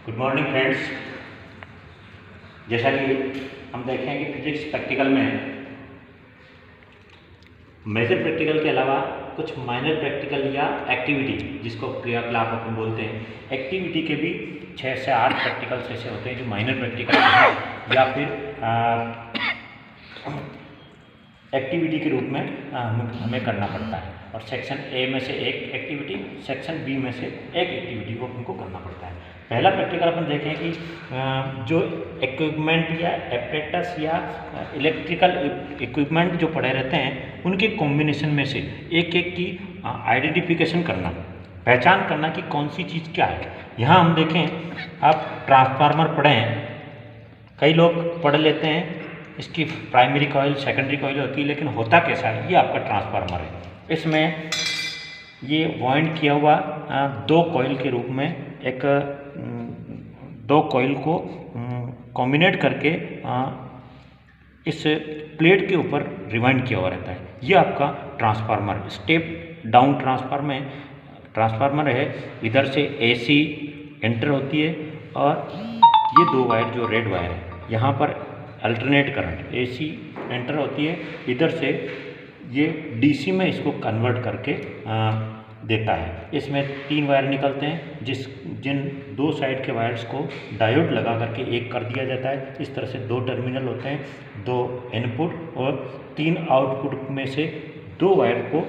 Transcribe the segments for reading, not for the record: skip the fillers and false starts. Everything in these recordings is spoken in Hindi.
Good morning friends. जैसा कि हम देखें कि फिजिक्स प्रैक्टिकल में मेजर प्रैक्टिकल के अलावा कुछ माइनर प्रैक्टिकल या एक्टिविटी, जिसको क्रियाकलाप अपन बोलते हैं, एक्टिविटी के भी 6 से 8 प्रैक्टिकल्स ऐसे होते हैं जो माइनर प्रैक्टिकल या फिर एक्टिविटी के रूप में हमें करना पड़ता है। और सेक्शन ए में से एक एक्टिविटी, सेक्शन बी में से एक एक्टिविटी को हमको करना पड़ता है। पहला प्रैक्टिकल अपन देखें कि जो इक्विपमेंट या एपरेटस या इलेक्ट्रिकल इक्विपमेंट जो पड़े रहते हैं उनके कॉम्बिनेशन में से एक एक की आइडेंटिफिकेशन करना, पहचान करना कि कौन सी चीज़ क्या है। यहाँ हम देखें, आप ट्रांसफार्मर पढ़े हैं, कई लोग पढ़ लेते हैं इसकी प्राइमरी कॉइल सेकेंडरी कॉइल होती है, लेकिन होता कैसा है, ये आपका ट्रांसफार्मर है। इसमें ये वाइंड किया हुआ 2 कॉइल के रूप में एक 2 कॉइल को कॉम्बिनेट करके इस प्लेट के ऊपर रिवाइंड किया हुआ रहता है। ये आपका ट्रांसफार्मर, स्टेप डाउन ट्रांसफार्मर है। इधर से AC एंटर होती है और ये 2 वायर जो रेड वायर है, यहाँ पर अल्टरनेट करंट AC एंटर होती है, इधर से ये DC में इसको कन्वर्ट करके देता है। इसमें 3 वायर निकलते हैं, जिन 2 साइड के वायर्स को डायोड लगा करके एक कर दिया जाता है। इस तरह से 2 टर्मिनल होते हैं, 2 इनपुट और 3 आउटपुट में से 2 वायर को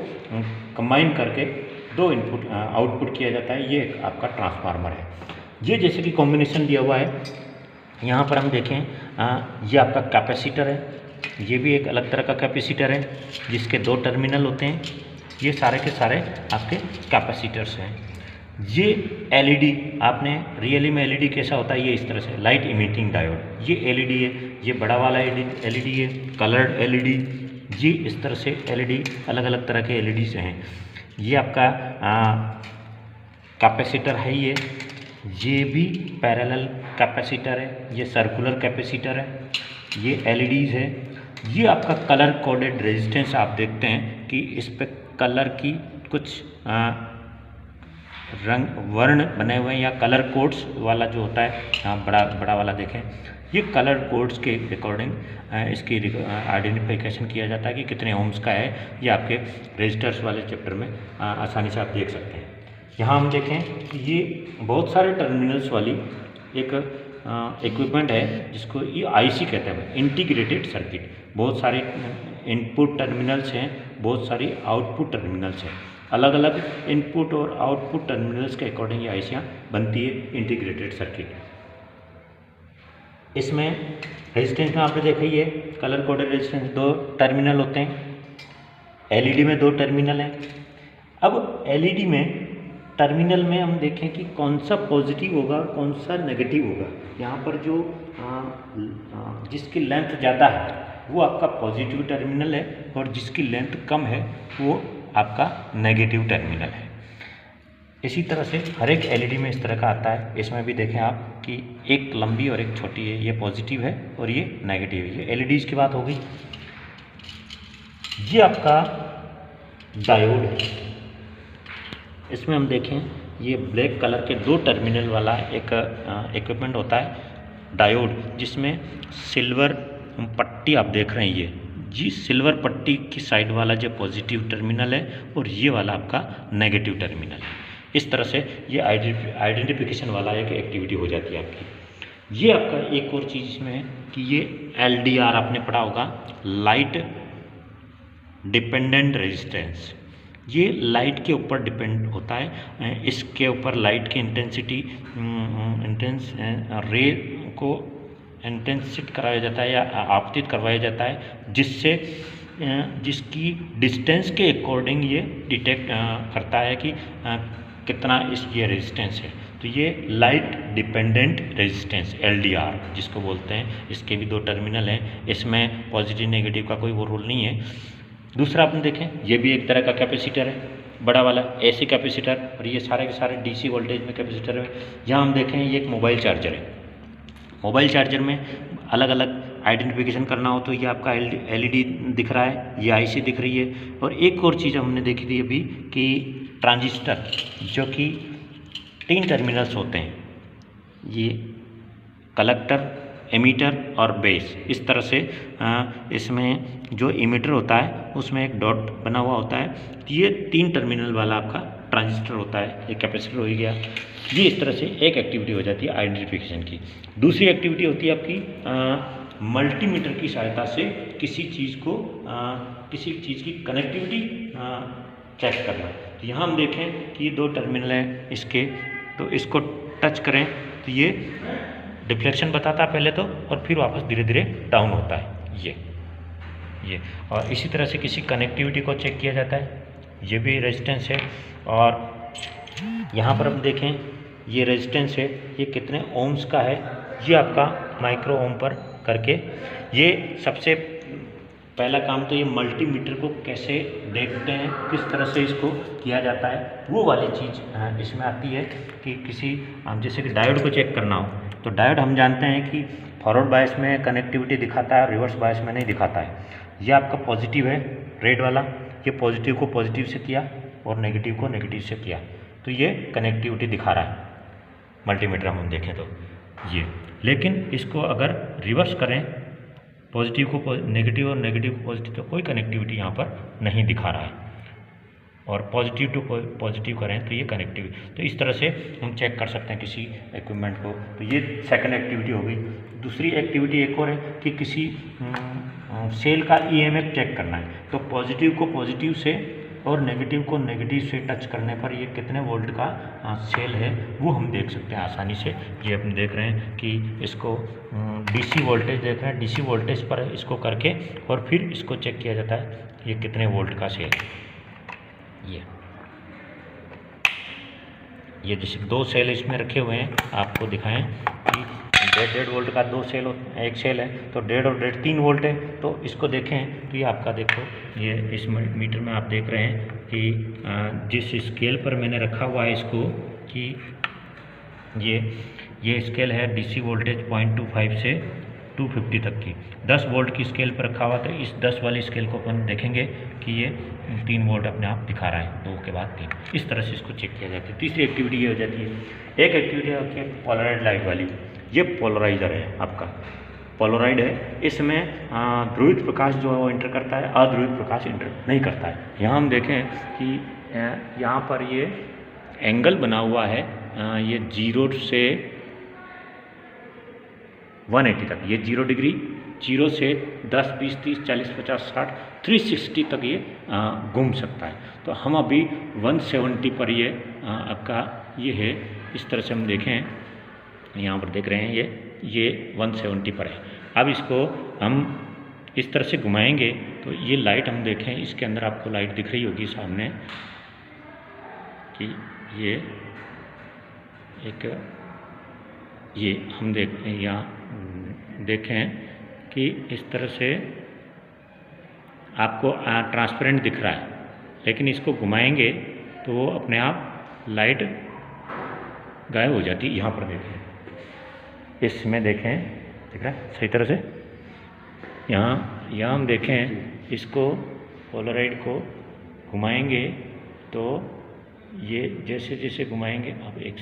कंबाइन करके 2 इनपुट आउटपुट किया जाता है। ये आपका ट्रांसफार्मर है। ये जैसे कि कॉम्बिनेशन दिया हुआ है, यहाँ पर हम देखें, ये आपका कैपेसिटर है। ये भी एक अलग तरह का कैपेसिटर है जिसके 2 टर्मिनल होते हैं। ये सारे के सारे आपके कैपेसिटर्स हैं। ये LED, आपने रियली में LED कैसा होता है, ये इस तरह से लाइट इमिटिंग डायोड, ये LED है। ये बड़ा वाला LED है, कलर्ड LED। ये इस तरह से LED अलग अलग तरह के LED से हैं। ये आपका कैपेसिटर है। ये भी पैरेलल कैपेसिटर है, ये सर्कुलर कैपेसिटर है, ये LEDs है। ये आपका कलर कोडेड रेजिस्टेंस, आप देखते हैं कि इस पे कलर की कुछ रंग वर्ण बने हुए हैं या कलर कोड्स वाला जो होता है, यहाँ बड़ा वाला देखें, ये कलर कोड्स के अकॉर्डिंग इसकी आइडेंटिफिकेशन किया जाता है कि कितने ओम्स का है। ये आपके रजिस्टर्स वाले चैप्टर में आसानी से आप देख सकते हैं। यहाँ हम देखें कि ये बहुत सारे टर्मिनल्स वाली एक इक्विपमेंट है जिसको ये IC कहते हैं, इंटीग्रेटेड सर्किट। बहुत सारे इनपुट टर्मिनल्स हैं, बहुत सारी आउटपुट टर्मिनल्स हैं। अलग अलग इनपुट और आउटपुट टर्मिनल्स के अकॉर्डिंग ये ICयाँ बनती है, इंटीग्रेटेड सर्किट। इसमें रेजिस्टेंस में आपने देखा ही है, कलर कोडेड रेजिस्टेंस 2 टर्मिनल होते हैं। LED में 2 टर्मिनल हैं। अब LED में टर्मिनल में हम देखें कि कौन सा पॉजिटिव होगा और कौन सा नेगेटिव होगा। यहाँ पर जो जिसकी लेंथ ज़्यादा है वो आपका पॉजिटिव टर्मिनल है, और जिसकी लेंथ कम है वो आपका नेगेटिव टर्मिनल है। इसी तरह से हर एक LED में इस तरह का आता है। इसमें भी देखें आप कि एक लंबी और एक छोटी है, ये पॉजिटिव है और ये नेगेटिव है। ये LEDs की बात हो गई। ये आपका डायोड है। इसमें हम देखें, ये ब्लैक कलर के 2 टर्मिनल वाला एक इक्विपमेंट होता है, डायोड, जिसमें सिल्वर पट्टी आप देख रहे हैं। ये सिल्वर पट्टी की साइड वाला जो पॉजिटिव टर्मिनल है और ये वाला आपका नेगेटिव टर्मिनल है। इस तरह से ये आइडेंटिफिकेशन वाला एक एक्टिविटी हो जाती है आपकी। ये आपका एक और चीज़ इसमें है कि ये LDR आपने पढ़ा होगा, लाइट डिपेंडेंट रेजिस्टेंस। ये लाइट के ऊपर डिपेंड होता है। इसके ऊपर लाइट की इंटेंसिटी रे को इंटेंसिट कराया जाता है या आपतित करवाया जाता है, जिससे जिसकी डिस्टेंस के अकॉर्डिंग ये डिटेक्ट करता है कि कितना ये रेजिस्टेंस है। तो ये लाइट डिपेंडेंट रेजिस्टेंस LDR जिसको बोलते हैं। इसके भी 2 टर्मिनल हैं। इसमें पॉजिटिव नेगेटिव का कोई वो रूल नहीं है। दूसरा अपन देखें, ये भी एक तरह का कैपेसिटर है, बड़ा वाला AC कैपेसिटर, और ये सारे के सारे DC वोल्टेज में कैपेसिटर है। यहाँ हम देखें, ये एक मोबाइल चार्जर है। मोबाइल चार्जर में अलग अलग आइडेंटिफिकेशन करना हो तो ये आपका LED दिख रहा है, ये IC दिख रही है। और एक और चीज़ हमने देखी थी अभी कि ट्रांजिस्टर, जो कि 3 टर्मिनल्स होते हैं, ये कलेक्टर, एमीटर और बेस, इस तरह से इसमें जो एमीटर होता है उसमें एक डॉट बना हुआ होता है। ये 3 टर्मिनल वाला आपका ट्रांजिस्टर होता है, एक कैपेसिटर हो गया। ये इस तरह से एक एक्टिविटी हो जाती है आइडेंटिफिकेशन की। दूसरी एक्टिविटी होती है आपकी मल्टीमीटर की सहायता से किसी चीज़ की कनेक्टिविटी चेक करना। तो यहाँ हम देखें कि ये 2 टर्मिनल हैं इसके, तो इसको टच करें तो ये डिफ्लेक्शन बताता है पहले तो, और फिर वापस धीरे धीरे डाउन होता है ये। और इसी तरह से किसी कनेक्टिविटी को चेक किया जाता है। ये भी रेजिस्टेंस है, और यहाँ पर हम देखें ये रेजिस्टेंस है, ये कितने ओम्स का है, ये आपका माइक्रो ओम पर करके। ये सबसे पहला काम तो ये मल्टीमीटर को कैसे देखते हैं, किस तरह से इसको किया जाता है, वो वाली चीज़ इसमें आती है कि किसी जैसे कि डायोड को चेक करना हो, तो डायोड हम जानते हैं कि फॉरवर्ड बायस में कनेक्टिविटी दिखाता है, रिवर्स बायस में नहीं दिखाता है। ये आपका पॉजिटिव है रेड वाला, ये पॉजिटिव को पॉजिटिव से किया और नेगेटिव को नेगेटिव से किया, तो ये कनेक्टिविटी दिखा रहा है मल्टीमीटर हम देखें तो ये। लेकिन इसको अगर रिवर्स करें, पॉजिटिव को नेगेटिव और नेगेटिव को पॉजिटिव, तो कोई कनेक्टिविटी यहाँ पर नहीं दिखा रहा है, और पॉजिटिव टू पॉजिटिव करें तो ये कनेक्टिविटी। तो इस तरह से हम चेक कर सकते हैं किसी इक्विपमेंट को। तो ये सेकंड एक्टिविटी हो गई। दूसरी एक्टिविटी एक और है कि किसी सेल का ईएमएफ चेक करना है, तो पॉजिटिव को पॉजिटिव से और नेगेटिव को नेगेटिव से टच करने पर ये कितने वोल्ट का सेल है वो हम देख सकते हैं आसानी से। ये हम देख रहे हैं कि इसको डीसी वोल्टेज देख रहे हैं, डीसी वोल्टेज पर इसको करके और फिर इसको चेक किया जाता है ये कितने वोल्ट का सेल है। ये जैसे 2 सेल इसमें रखे हुए हैं, आपको दिखाएं कि 1.5 वोल्ट का 2 सेल, एक सेल है तो 1.5 और 1.5 3 वोल्ट है। तो इसको देखें तो ये आपका देखो, ये इस मीटर में आप देख रहे हैं कि जिस स्केल पर मैंने रखा हुआ है इसको, कि ये स्केल है डीसी वोल्टेज 0.25 से 250 तक की, 10 वोल्ट की स्केल पर रखा हुआ। तो इस 10 वाली स्केल को अपन देखेंगे कि ये 3 वोल्ट अपने आप दिखा रहा है, 2 के बाद 3। इस तरह से इसको चेक किया जाता है। तीसरी एक्टिविटी ये हो जाती है, एक एक्टिविटी होती है पोलराइड लाइट वाली। ये पोलराइजर है आपका, पोलराइड है, इसमें ध्रुवित प्रकाश जो है वो इंटर करता है, अध्रुवित प्रकाश इंटर नहीं करता है। यहाँ हम देखें कि यहाँ पर ये एंगल बना हुआ है, ये 0 से 180 तक, ये 0 डिग्री, 0 से 10, 20, 30, 40, 50, 60, 360 तक ये घूम सकता है। तो हम अभी 170 पर ये आपका ये है। इस तरह से हम देखें, यहाँ पर देख रहे हैं ये 170 पर है। अब इसको हम इस तरह से घुमाएंगे तो ये लाइट हम देखें, इसके अंदर आपको लाइट दिख रही होगी सामने कि ये हम यहाँ देखें कि इस तरह से आपको ट्रांसपेरेंट दिख रहा है, लेकिन इसको घुमाएंगे तो वो अपने आप लाइट गायब हो जाती है। यहाँ पर देखें, इसमें देखें, दिख रहा है सही तरह से। यहाँ हम देखें, इसको पोलराइड को घुमाएंगे तो ये जैसे जैसे घुमाएंगे, अब एक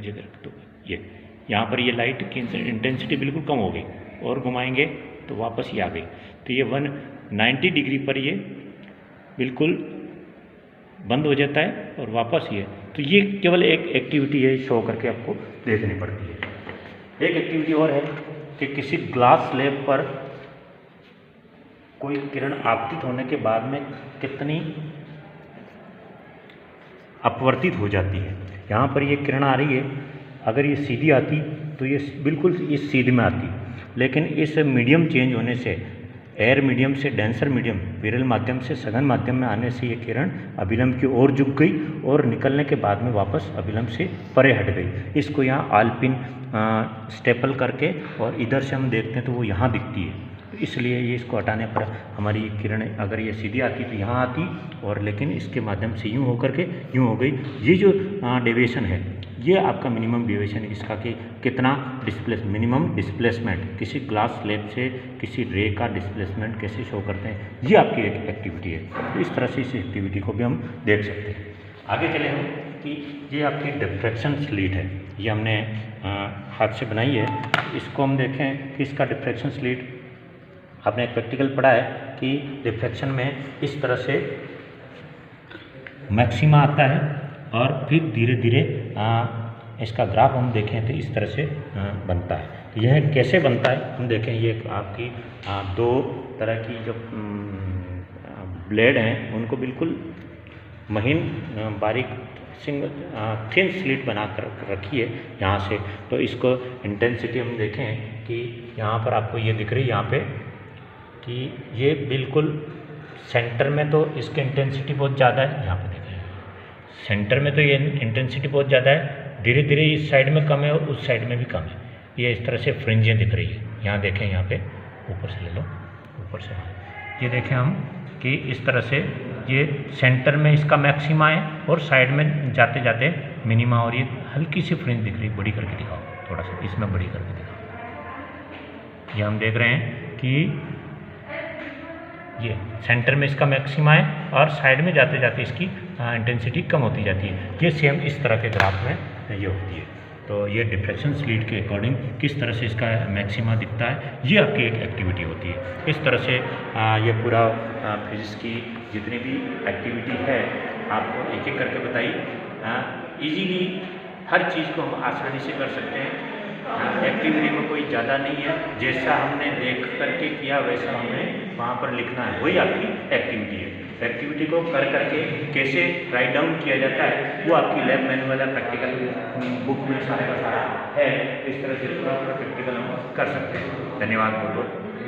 जगह रख दो, ये यहाँ पर ये लाइट की इंटेंसिटी बिल्कुल कम हो गई, और घुमाएंगे तो वापस ये आ गई। तो ये 190 डिग्री पर ये बिल्कुल बंद हो जाता है और वापस ये। तो ये केवल एक एक्टिविटी है, शो करके आपको देखनी पड़ती है। एक एक्टिविटी और है कि किसी ग्लास स्लैब पर कोई किरण आपतित होने के बाद में कितनी अपवर्तित हो जाती है। यहाँ पर ये किरण आ रही है, अगर ये सीधी आती तो ये बिल्कुल इस सीध में आती, लेकिन इस मीडियम चेंज होने से, एयर मीडियम से डेंसर मीडियम, विरल माध्यम से सघन माध्यम में आने से ये किरण अभिलंब की ओर झुक गई और निकलने के बाद में वापस अभिलंब से परे हट गई। इसको यहाँ आल्पिन स्टेपल करके और इधर से हम देखते हैं तो वो यहाँ दिखती है। तो इसलिए ये इसको हटाने पर हमारी ये किरण अगर ये सीधी आती तो यहाँ आती, और लेकिन इसके माध्यम से यूँ होकर के यूँ हो गई। ये जो डेविएशन है, ये आपका मिनिमम डेविएशन है इसका, कि कितना मिनिमम डिस्प्लेसमेंट, किसी ग्लास स्लैब से किसी रे का डिस्प्लेसमेंट कैसे शो करते हैं, ये आपकी एक एक्टिविटी है। तो इस तरह से इस एक्टिविटी को भी हम देख सकते हैं। आगे चले हम कि ये आपकी डिफ्रैक्शन स्लिट है। ये हमने हाथ से बनाई है। इसको हम देखें कि इसका डिफ्रैक्शन स्लीट, आपने एक प्रैक्टिकल पढ़ा है कि डिफ्रैक्शन में इस तरह से मैक्सिमा आता है और फिर धीरे धीरे इसका ग्राफ हम देखें तो इस तरह से बनता है। यह कैसे बनता है हम देखें। ये आपकी दो तरह की जो ब्लेड हैं उनको बिल्कुल महीन बारीक थिन स्लिट बना कर रखी है यहाँ से। तो इसको इंटेंसिटी हम देखें कि यहाँ पर आपको ये दिख रही है यहाँ पे कि ये बिल्कुल सेंटर में तो इसकी इंटेंसिटी बहुत ज़्यादा है। यहाँ पे देखें सेंटर में तो ये इंटेंसिटी बहुत ज़्यादा है, धीरे धीरे इस साइड में कम है और उस साइड में भी कम है। ये इस तरह से फ्रिंजें दिख रही है। यहाँ देखें, यहाँ पे ऊपर से ले लो, ऊपर से ये देखें हम कि इस तरह से ये सेंटर में इसका मैक्सिमा है और साइड में जाते जाते मिनिमा, और ये हल्की सी फ्रिंज दिख रही है। बड़ी करके दिखाओ, थोड़ा सा इसमें बड़ी करके दिखाओ। ये हम देख रहे हैं कि ये सेंटर में इसका मैक्सिमा है और साइड में जाते जाते इसकी इंटेंसिटी कम होती जाती है। ये सेम इस तरह के ग्राफ में ये होती है। तो ये डिफ्रैक्शन स्लीट के अकॉर्डिंग किस तरह से इसका मैक्सिमा दिखता है, ये आपकी एक एक्टिविटी होती है। इस तरह से ये पूरा फिजिक्स की जितनी भी एक्टिविटी है आपको एक एक करके बताई। इजीली हर चीज़ को हम आसानी से कर सकते हैं। एक्टिविटी में कोई ज़्यादा नहीं है, जैसा हमने देख करके किया वैसा हमें वहाँ पर लिखना है, वही आपकी एक्टिविटी है। एक्टिविटी को कर करके कैसे राइट डाउन किया जाता है वो आपकी लैब मैनुअल या प्रैक्टिकल बुक में सारा का सारा है। इस तरह से पूरा प्रैक्टिकल हम कर सकते हैं। धन्यवाद बहुत बहुत।